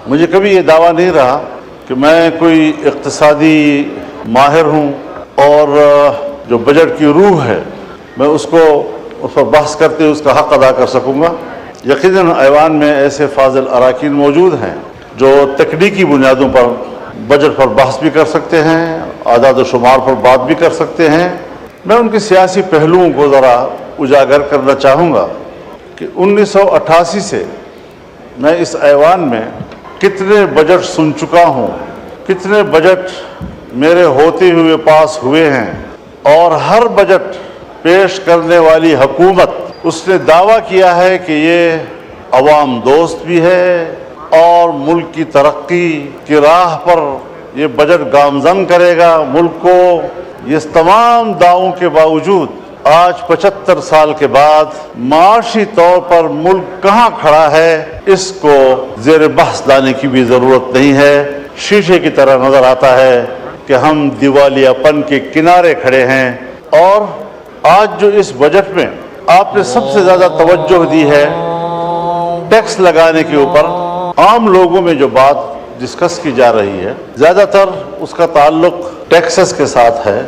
مجھے کبھی یہ دعویٰ نہیں رہا کہ میں کوئی اقتصادی ماہر ہوں اور جو بجٹ کی روح ہے میں اس پر بحث کرتے اس کا حق ادا کر سکوں گا۔ یقیناً ایوان میں ایسے فاضل اراکین موجود ہیں جو تکنیکی بنیادوں پر بجٹ پر بحث بھی کر سکتے ہیں، اعداد و شمار پر بات بھی کر سکتے ہیں۔ میں ان کے سیاسی پہلوؤں کو ذرا اجاگر کرنا چاہوں گا کہ 1988 سے میں اس ایوان میں کتنے بجٹ سن چکا ہوں، کتنے بجٹ میرے ہوتے ہوئے پاس ہوئے ہیں، اور ہر بجٹ پیش کرنے والی حکومت اس نے دعویٰ کیا ہے کہ یہ عوام دوست بھی ہے اور ملک کی ترقی کی راہ پر یہ بجٹ گامزن کرے گا ملک کو۔ اس تمام دعووں کے باوجود آج 75 سال کے بعد معاشی طور پر ملک کہاں کھڑا ہے اس کو زیر بحث لانے کی بھی ضرورت نہیں ہے۔ شیشے کی طرح نظر آتا ہے کہ ہم دیوالیہ پن کے کنارے کھڑے ہیں، اور آج جو اس بجٹ میں آپ نے سب سے زیادہ توجہ دی ہے ٹیکس لگانے کے اوپر، عام لوگوں میں جو بات ڈسکس کی جا رہی ہے زیادہ تر اس کا تعلق ٹیکسز کے ساتھ ہے۔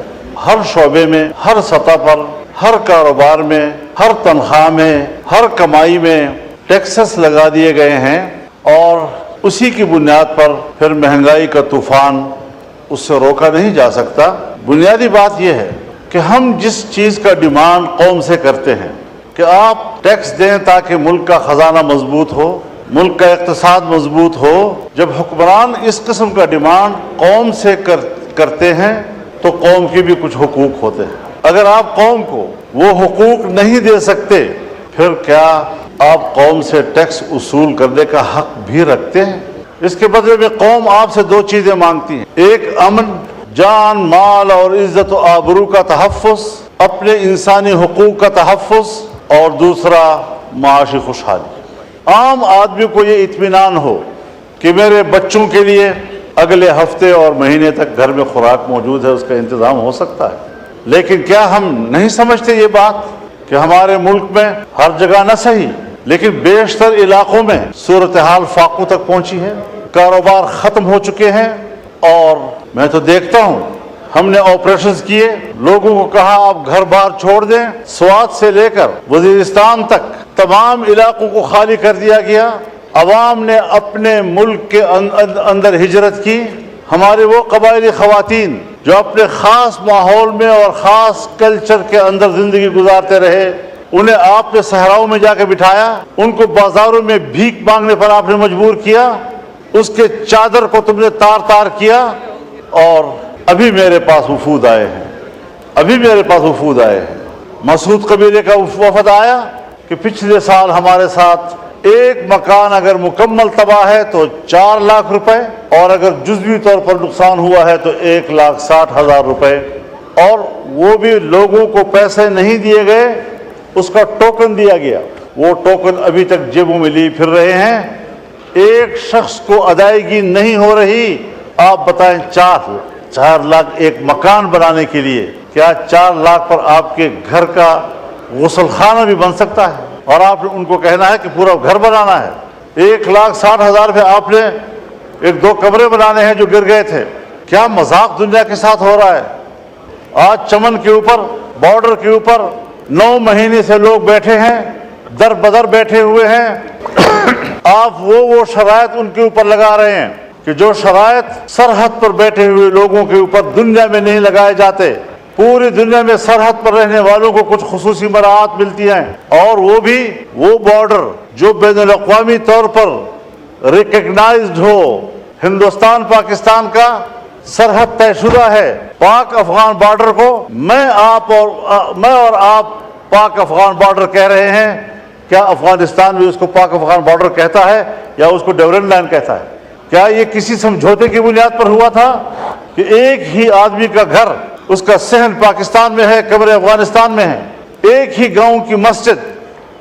ہر شعبے میں، ہر سطح پر، ہر کاروبار میں، ہر تنخواہ میں، ہر کمائی میں ٹیکسز لگا دیے گئے ہیں، اور اسی کی بنیاد پر پھر مہنگائی کا طوفان اس سے روکا نہیں جا سکتا۔ بنیادی بات یہ ہے کہ ہم جس چیز کا ڈیمانڈ قوم سے کرتے ہیں کہ آپ ٹیکس دیں تاکہ ملک کا خزانہ مضبوط ہو، ملک کا اقتصاد مضبوط ہو، جب حکمران اس قسم کا ڈیمانڈ قوم سے کرتے ہیں تو قوم کے بھی کچھ حقوق ہوتے ہیں۔ اگر آپ قوم کو وہ حقوق نہیں دے سکتے پھر کیا آپ قوم سے ٹیکس اصول کرنے کا حق بھی رکھتے ہیں؟ اس کے بدلے میں قوم آپ سے دو چیزیں مانگتی ہیں، ایک امن، جان، مال اور عزت و آبرو کا تحفظ، اپنے انسانی حقوق کا تحفظ، اور دوسرا معاشی خوشحالی۔ عام آدمی کو یہ اطمینان ہو کہ میرے بچوں کے لیے اگلے ہفتے اور مہینے تک گھر میں خوراک موجود ہے، اس کا انتظام ہو سکتا ہے۔ لیکن کیا ہم نہیں سمجھتے یہ بات کہ ہمارے ملک میں ہر جگہ نہ صحیح لیکن بیشتر علاقوں میں صورتحال فاقوں تک پہنچی ہے، کاروبار ختم ہو چکے ہیں، اور میں تو دیکھتا ہوں ہم نے آپریشنز کیے، لوگوں کو کہا آپ گھر بار چھوڑ دیں، سوات سے لے کر وزیرستان تک تمام علاقوں کو خالی کر دیا گیا، عوام نے اپنے ملک کے اندر ہجرت کی۔ ہمارے وہ قبائلی خواتین جو اپنے خاص ماحول میں اور خاص کلچر کے اندر زندگی گزارتے رہے، انہیں آپ نے صحراؤں میں جا کے بٹھایا، ان کو بازاروں میں بھیک مانگنے پر آپ نے مجبور کیا، اس کے چادر کو تم نے تار تار کیا۔ اور ابھی میرے پاس وفود آئے ہیں، مسعود قبیلے کا وفد آیا کہ پچھلے سال ہمارے ساتھ ایک مکان اگر مکمل تباہ ہے تو 4 لاکھ روپے، اور اگر جزوی طور پر نقصان ہوا ہے تو 1,60,000 روپے، اور وہ بھی لوگوں کو پیسے نہیں دیے گئے، اس کا ٹوکن دیا گیا، وہ ٹوکن ابھی تک جیبوں میں لیے پھر رہے ہیں۔ ایک شخص کو ادائیگی نہیں ہو رہی۔ آپ بتائیں 4 لاکھ ایک مکان بنانے کے لیے، کیا 4 لاکھ پر آپ کے گھر کا غسل خانہ بھی بن سکتا ہے؟ اور آپ نے ان کو کہنا ہے کہ پورا گھر بنانا ہے۔ 1,60,000 پہ آپ نے 1-2 کمرے بنانے ہیں جو گر گئے تھے۔ کیا مذاق دنیا کے ساتھ ہو رہا ہے؟ آج چمن کے اوپر، بارڈر کے اوپر 9 مہینے سے لوگ بیٹھے ہیں، در بدر بیٹھے ہوئے ہیں۔ آپ وہ شرائط ان کے اوپر لگا رہے ہیں کہ جو شرائط سرحد پر بیٹھے ہوئے لوگوں کے اوپر دنیا میں نہیں لگائے جاتے۔ پوری دنیا میں سرحد پر رہنے والوں کو کچھ خصوصی مراعات ملتی ہیں، اور وہ بھی وہ بارڈر جو بین الاقوامی طور پر ریکگنائزڈ ہو۔ ہندوستان پاکستان کا سرحد طے شدہ ہے۔ پاک افغان بارڈر کو میں اور آپ پاک افغان بارڈر کہہ رہے ہیں۔ کیا افغانستان بھی اس کو پاک افغان بارڈر کہتا ہے یا اس کو ڈیورن لائن کہتا ہے؟ کیا یہ کسی سمجھوتے کی بنیاد پر ہوا تھا کہ ایک ہی آدمی کا گھر، اس کا صحن پاکستان میں ہے، کمرے افغانستان میں ہیں، ایک ہی گاؤں کی مسجد،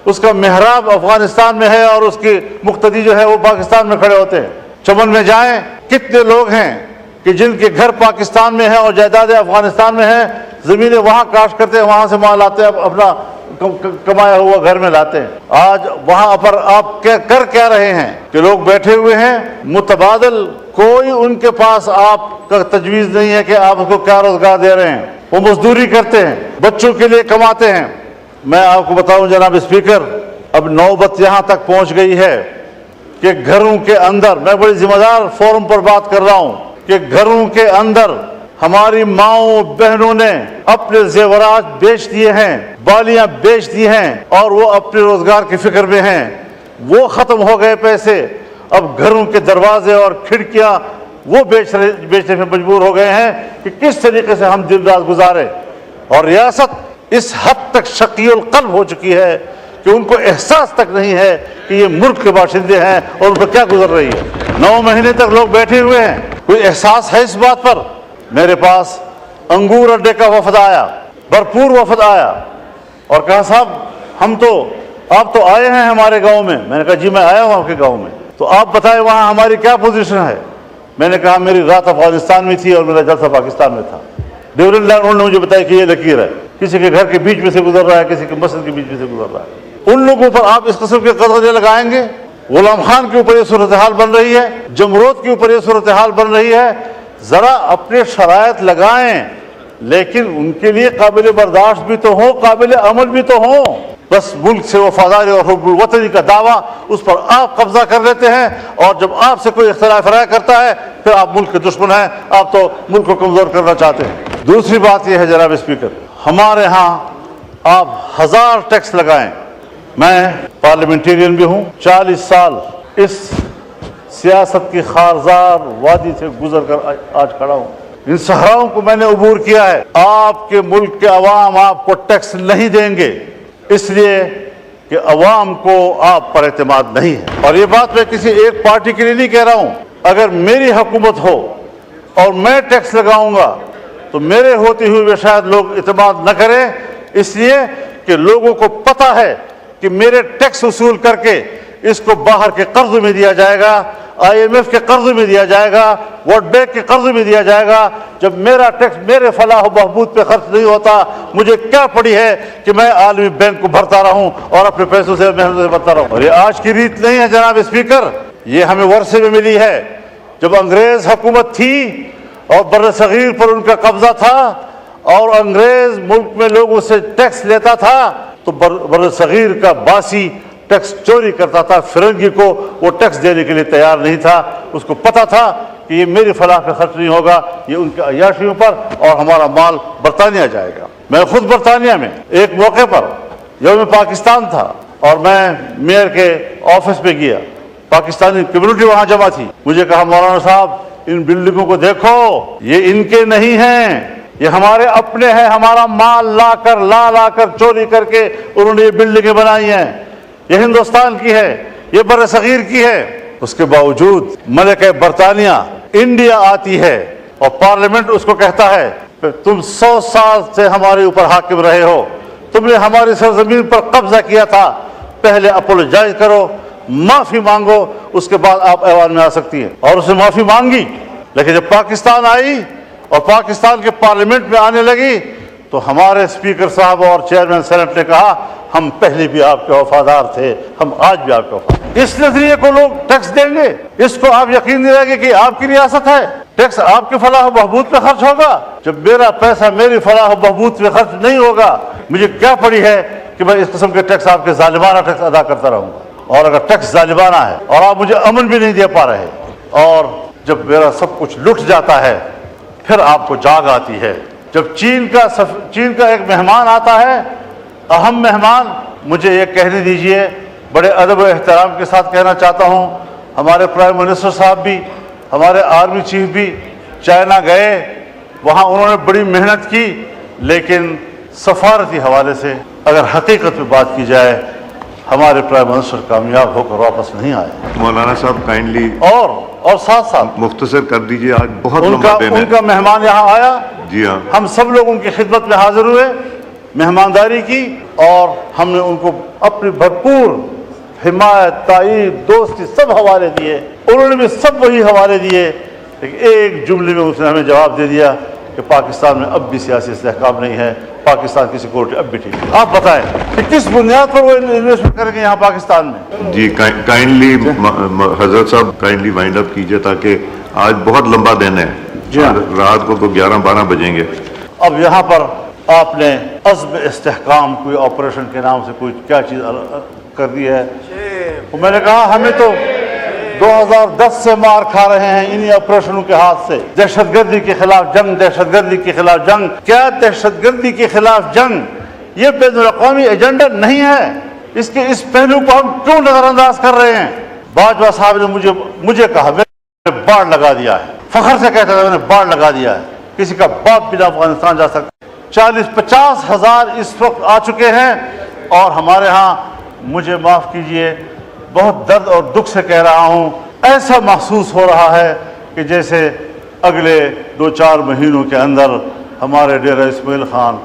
اس کا محراب افغانستان میں ہے اور اس کے مقتدی جو ہے وہ پاکستان میں کھڑے ہوتے ہیں؟ چمن میں جائیں، کتنے لوگ ہیں کہ جن کے گھر پاکستان میں ہیں اور جائیدادیں افغانستان میں ہیں، زمینیں وہاں کاشت کرتے ہیں، وہاں سے مال آتے ہیں، اپنا کمایا ہوا گھر میں لاتے ہیں. آج وہاں پر آپ کر کیا رہے ہیں کہ لوگ بیٹھے ہوئے ہیں متبادل، کوئی ان کے پاس آپ کا تجویز نہیں ہے کہ آپ اس کو کیا روزگار دے رہے ہیں. وہ مزدوری کرتے ہیں، بچوں کے لیے کماتے ہیں. میں آپ کو بتاؤں جناب اسپیکر، اب نوبت یہاں تک پہنچ گئی ہے کہ گھروں کے اندر، میں بڑی ذمہ دار فورم پر بات کر رہا ہوں، کہ گھروں کے اندر ہماری ماؤں بہنوں نے اپنے زیورات بیچ دیے ہیں، بالیاں بیچ دی ہیں، اور وہ اپنے روزگار کی فکر میں ہیں. وہ ختم ہو گئے پیسے، اب گھروں کے دروازے اور کھڑکیاں وہ بیچنے میں مجبور ہو گئے ہیں کہ کس طریقے سے ہم دن رات گزارے. اور ریاست اس حد تک شقی القلب ہو چکی ہے کہ ان کو احساس تک نہیں ہے کہ یہ ملک کے باشندے ہیں اور ان پر کیا گزر رہی ہے. 9 مہینے تک لوگ بیٹھے ہوئے ہیں، کوئی احساس ہے اس بات پر؟ میرے پاس انگور اڈے کا وفد آیا، بھرپور وفد آیا، اور کہا صاحب آپ تو آئے ہیں ہمارے گاؤں میں. میں نے کہا جی میں آیا ہوں آپ کے گاؤں میں، تو آپ بتائیں وہاں ہماری کیا پوزیشن ہے. میں نے کہا میری رات افغانستان میں تھی اور میرا جلسہ پاکستان میں تھا. ڈیورنڈ لائن انہوں نے مجھے بتایا کہ یہ لکیر ہے، کسی کے گھر کے بیچ میں سے گزر رہا ہے، کسی کے مسجد کے بیچ میں سے گزر رہا ہے. ان لوگوں پر آپ اس قسم کے قدرے لگائیں گے؟ غلام خان کے اوپر یہ صورتحال بن رہی ہے، جمرود کے اوپر یہ صورتحال بن رہی ہے. ذرا اپنے شرائط لگائیں، لیکن ان کے لیے قابل برداشت بھی تو ہوں، قابل عمل بھی تو ہوں. بس ملک سے وفاداری اور حب الوطنی کا دعویٰ، اس پر آپ قبضہ کر لیتے ہیں، اور جب آپ سے کوئی اختلاف رائے کرتا ہے پھر آپ ملک کے دشمن ہیں، آپ تو ملک کو کمزور کرنا چاہتے ہیں. دوسری بات یہ ہے جناب اسپیکر، ہمارے ہاں آپ 1000 ٹیکس لگائیں. میں پارلیمنٹیرین بھی ہوں، 40 سال اس سیاست کی خارزار وادی سے گزر کر آج کھڑا ہوں. ان صحراؤں کو میں نے عبور کیا ہے. آپ کے ملک کے عوام آپ کو ٹیکس نہیں دیں گے، اس لیے کہ عوام کو آپ پر اعتماد نہیں ہے. اور یہ بات میں کسی ایک پارٹی کے لیے نہیں کہہ رہا ہوں. اگر میری حکومت ہو اور میں ٹیکس لگاؤں گا تو میرے ہوتے ہوئے بھی شاید لوگ اعتماد نہ کریں، اس لیے کہ لوگوں کو پتہ ہے کہ میرے ٹیکس وصول کر کے اس کو باہر کے قرض میں دیا جائے گا، IMF کے قرض میں دیا جائے گا، ورلڈ بینک کے قرض میں دیا جائے گا. جب میرا ٹیکس میرے فلاح و بہبود پہ خرچ نہیں ہوتا، مجھے کیا پڑی ہے کہ میں عالمی بینک کو بھرتا رہوں اور اپنے پیسوں سے محنت سے بھرتا رہوں. اور یہ آج کی ریت نہیں ہے جناب اسپیکر، یہ ہمیں ورثے میں ملی ہے. جب انگریز حکومت تھی اور بر صغیر پر ان کا قبضہ تھا اور انگریز ملک میں لوگوں سے ٹیکس لیتا تھا، تو بر صغیر کا باسی ٹیکس چوری کرتا تھا. فرنگی کو وہ ٹیکس دینے کے لیے تیار نہیں تھا. اس کو پتا تھا کہ یہ میری فلاح پہ خرچ نہیں ہوگا، یہ ان کے عیاشیوں پر، اور ہمارا مال برطانیہ جائے گا. میں خود برطانیہ میں ایک موقع پر یوم پاکستان تھا اور میں میئر کے آفس میں گیا، پاکستانی کمیونٹی وہاں جمع تھی. مجھے کہا مولانا صاحب ان بلڈنگوں کو دیکھو، یہ ان کے نہیں ہیں، یہ ہمارے اپنے ہیں. ہمارا مال لا کر چوری کر کے انہوں نے یہ بلڈنگیں بنائی ہیں. یہ ہندوستان کی ہے، یہ بر صغیر کی ہے. اس کے باوجود ملکہ برطانیہ انڈیا آتی ہے اور پارلیمنٹ اس کو کہتا ہے تم 100 سال سے ہمارے اوپر حاکم رہے ہو، تم نے ہماری سرزمین پر قبضہ کیا تھا، پہلے اپولوجائز کرو، معافی مانگو، اس کے بعد آپ ایوان میں آ سکتی ہیں. اور اس نے معافی مانگی. لیکن جب پاکستان آئی اور پاکستان کے پارلیمنٹ میں آنے لگی تو ہمارے اسپیکر صاحب اور چیئرمین سینٹ نے کہا ہم پہلے بھی آپ کے وفادار تھے، ہم آج بھی آپ کے وفادار. اس نظریے کو لوگ ٹیکس دیں گے، اس کو آپ یقین دلائیں گے کہ آپ کی ریاست ہے، ٹیکس آپ کے فلاح و بہبود پہ خرچ ہوگا. جب میرا پیسہ میری فلاح و بہبود پہ خرچ نہیں ہوگا، مجھے کیا پڑی ہے کہ میں اس قسم کے ٹیکس، آپ کے ظالمانہ ٹیکس ادا کرتا رہوں گا. اور اگر ٹیکس ظالمانہ ہے اور آپ مجھے امن بھی نہیں دے پا رہے، اور جب میرا سب کچھ لٹ جاتا ہے پھر آپ کو جاگ آتی ہے. جب چین کا ایک مہمان آتا ہے، اہم مہمان، مجھے یہ کہنے دیجئے، بڑے ادب و احترام کے ساتھ کہنا چاہتا ہوں، ہمارے پرائم منسٹر صاحب بھی، ہمارے آرمی چیف بھی چائنا گئے، وہاں انہوں نے بڑی محنت کی، لیکن سفارتی حوالے سے اگر حقیقت میں بات کی جائے ہمارے پرائم منسٹر کامیاب ہو کر واپس نہیں آئے. مولانا صاحب کائنڈلی اور ساتھ ساتھ مختصر کر دیجئے، آج بہت لمبا دن ہے. ان کا مہمان یہاں آیا، جی ہاں، ہم سب لوگ ان کی خدمت میں حاضر ہوئے، مہمانداری کی، اور ہم نے ان کو اپنی بھرپور حمایت، تائید، دوستی سب حوالے دیے. انہوں نے بھی سب وہی حوالے دیے، لیکن ایک جملے میں اس نے ہمیں جواب دے دیا کہ پاکستان میں اب بھی سیاسی استحکام نہیں ہے، پاکستان کی سیکورٹی اب بھی ٹھیک ہے. آپ بتائیں کہ کس بنیاد پر وہ انویسٹمنٹ کریں گے یہاں پاکستان میں؟ جی کائنڈلی حضرت صاحب کائنڈلی وائنڈ اپ کیجئے، تاکہ آج بہت لمبا دن ہے. جی ہاں. رات کو تو 11-12 بجیں گے. اب یہاں پر آپ نے عزم استحکام کوئی آپریشن کے نام سے کوئی کیا چیز کر دی ہے. میں نے کہا ہمیں تو 2010 سے مار کھا رہے ہیں انہی آپریشنوں کے ہاتھ سے. دہشت گردی کے خلاف جنگ، دہشت گردی کے خلاف جنگ. کیا دہشت گردی کے خلاف جنگ یہ بین الاقوامی ایجنڈا نہیں ہے؟ اس کے اس پہلو کو ہم کیوں نظر انداز کر رہے ہیں؟ باجوہ صاحب نے مجھے کہا میں نے باڑ لگا دیا ہے، فخر سے کہتا تھا میں نے باڑ لگا دیا ہے. کسی کا باپ بھی نہ افغانستان جا سکتا. 40-50 ہزار اس وقت آ چکے ہیں، اور ہمارے ہاں مجھے معاف کیجئے بہت درد اور دکھ سے کہہ رہا ہوں، ایسا محسوس ہو رہا ہے کہ جیسے اگلے 2-4 مہینوں کے اندر ہمارے ڈیرہ اسماعیل خان،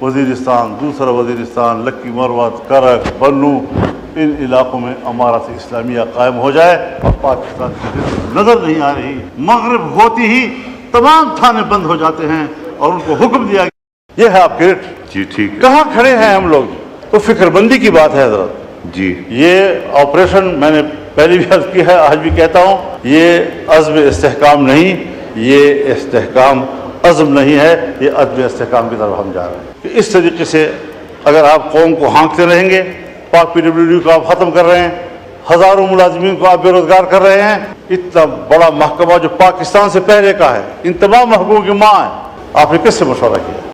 وزیرستان، دوسرا وزیرستان، لکی مروت، کرک، بنو، ان علاقوں میں امارت اسلامیہ قائم ہو جائے. اور پاکستان کی نظر نہیں آ رہی. مغرب ہوتی ہی تمام تھانے بند ہو جاتے ہیں اور ان کو حکم دیا گیا. یہ ہے آپ کے جی ٹھیک ہے. کہاں کھڑے ہیں ہم لوگ؟ تو فکر بندی کی بات ہے حضرت. جی یہ آپریشن میں نے پہلے بھی عرض کی ہے، آج بھی کہتا ہوں، یہ عزم استحکام نہیں، یہ استحکام عزم نہیں ہے، یہ عدم استحکام کی طرف ہم جا رہے ہیں. کہ اس طریقے سے اگر آپ قوم کو ہانکتے رہیں گے، پاک PWD کو آپ ختم کر رہے ہیں، ہزاروں ملازمین کو آپ بے روزگار کر رہے ہیں. اتنا بڑا محکمہ جو پاکستان سے پہلے کا ہے، ان تمام محکموں کی ماں ہے، آپ نے کس سے مشورہ کیا؟